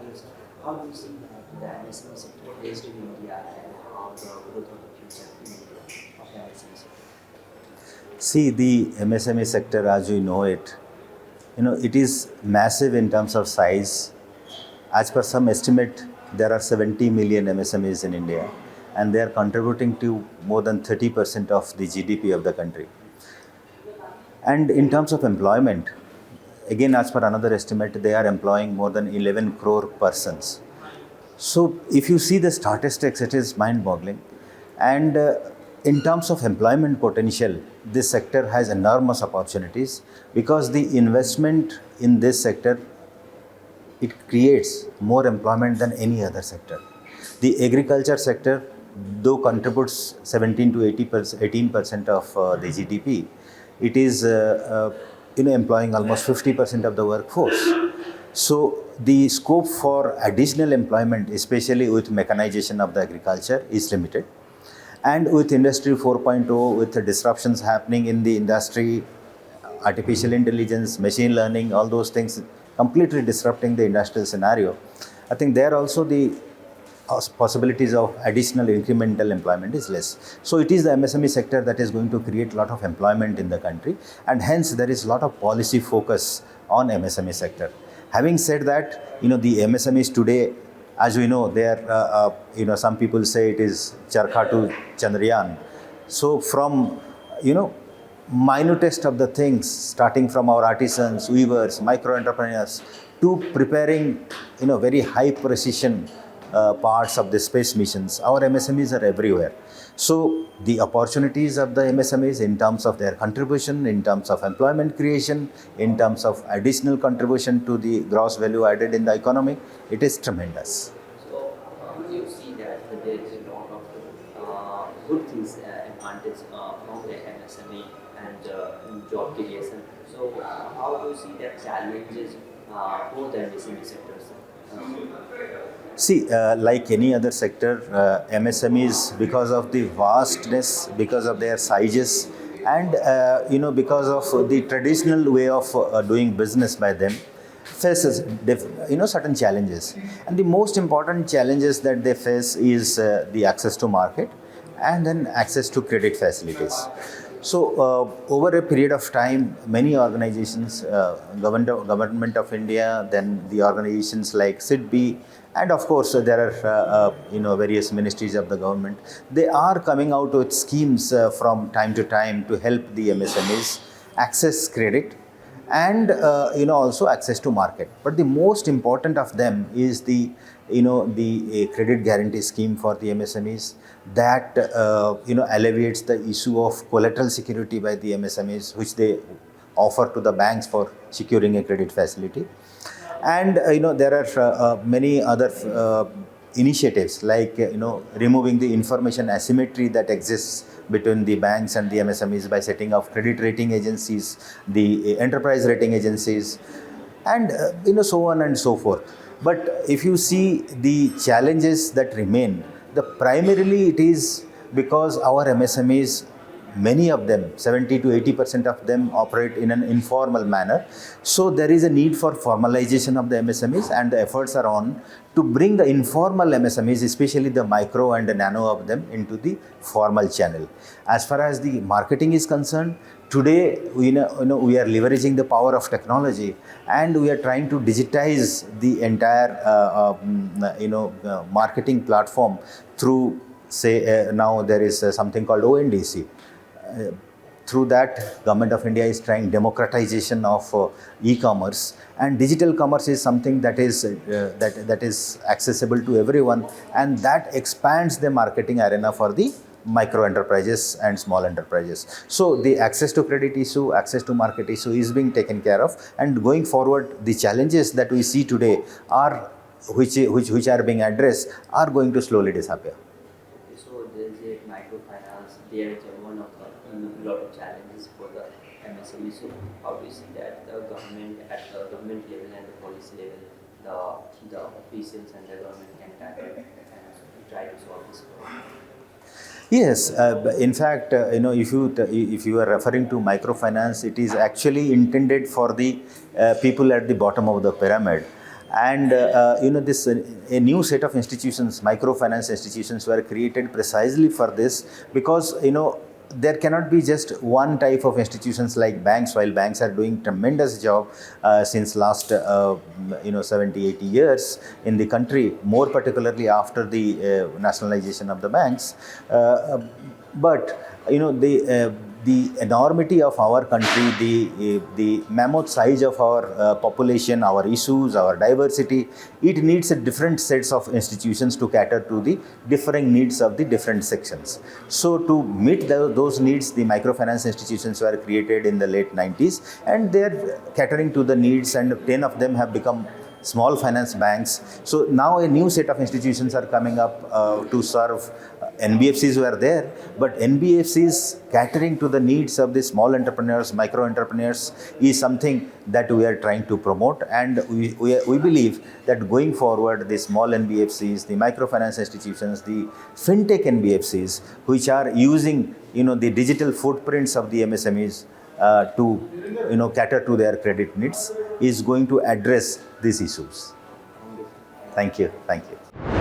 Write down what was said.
years, how do you see the MSME sector placed in India and how the growth of the future in India of the MSME sector? See, the MSME sector as we know it, it is massive in terms of size. As per some estimate, there are 70 million MSMEs in India, and they are contributing to more than 30% of the GDP of the country. And in terms of employment, again, as per another estimate, they are employing more than 11 crore persons. So if you see the statistics, it is mind-boggling. And in terms of employment potential, this sector has enormous opportunities because the investment in this sector, it creates more employment than any other sector. The agriculture sector, though contributes 17 to 18% of the GDP, it is employing almost 50% of the workforce. So the scope for additional employment, especially with mechanization of the agriculture, is limited. And with Industry 4.0, with the disruptions happening in the industry, artificial intelligence, machine learning, all those things completely disrupting the industrial scenario, I think there also the possibilities of additional incremental employment is less. So it is the MSME sector that is going to create a lot of employment in the country, and hence there is a lot of policy focus on MSME sector. Having said that, the MSMEs today, as we know, they are, some people say it is Charkha to Chandrayaan. So from, minutest of the things, starting from our artisans, weavers, micro entrepreneurs, to preparing, very high precision parts of the space missions, our MSMEs are everywhere. So the opportunities of the MSMEs in terms of their contribution, in terms of employment creation, in terms of additional contribution to the gross value added in the economy, it is tremendous. So you see that there is a lot of good things, advantage from the MSME and job creation. So how do you see that challenges for the MSME sectors? See, like any other sector, MSMEs, because of the vastness, because of their sizes, and because of the traditional way of doing business by them, faces certain challenges. And the most important challenges that they face is the access to market and then access to credit facilities. So over a period of time, many organizations, government of India, then the organizations like SIDBI, and of course there are various ministries of the government, they are coming out with schemes from time to time to help the MSMEs access credit and also access to market. But the most important of them is the credit guarantee scheme for the MSMEs that alleviates the issue of collateral security by the MSMEs, which they offer to the banks for securing a credit facility. And there are many other initiatives like removing the information asymmetry that exists between the banks and the MSMEs by setting up credit rating agencies, the enterprise rating agencies, and so on and so forth. But if you see the challenges that remain, primarily it is because our MSMEs, many of them, 70 to 80% of them, operate in an informal manner. So there is a need for formalization of the MSMEs, and the efforts are on to bring the informal MSMEs, especially the micro and the nano of them, into the formal channel. As far as the marketing is concerned, today we are leveraging the power of technology, and we are trying to digitize the entire marketing platform through, say, now there is something called ONDC. Through that, Government of India is trying democratization of e-commerce, and digital commerce is something that is that is accessible to everyone, and that expands the marketing arena for the micro enterprises and small enterprises. So the access to credit issue, access to market issue is being taken care of, and going forward, the challenges that we see today are which are being addressed are going to slowly disappear. So there is a microfinance. There is one of the lot of challenges for the MSME. So how do you see that the government at the government level and the policy level, the officials and the government can tackle and try to solve this problem? Yes, in fact, if you are referring to microfinance, it is actually intended for the people at the bottom of the pyramid. And this a new set of institutions, microfinance institutions, were created precisely for this, because there cannot be just one type of institutions like banks. While banks are doing tremendous job since last 70-80 years in the country, more particularly after the nationalization of the banks, but the enormity of our country, the mammoth size of our population, our issues, our diversity, it needs a different sets of institutions to cater to the differing needs of the different sections. So to meet those needs, the microfinance institutions were created in the late 90s, and they are catering to the needs, and 10 of them have become small finance banks. So now a new set of institutions are coming up to serve. NBFCs were there, but NBFCs catering to the needs of the small entrepreneurs, micro entrepreneurs, is something that we are trying to promote. And we believe that going forward, the small NBFCs, the microfinance institutions, the fintech NBFCs, which are using the digital footprints of the MSMEs to cater to their credit needs, is going to address these issues. Thank you. Thank you.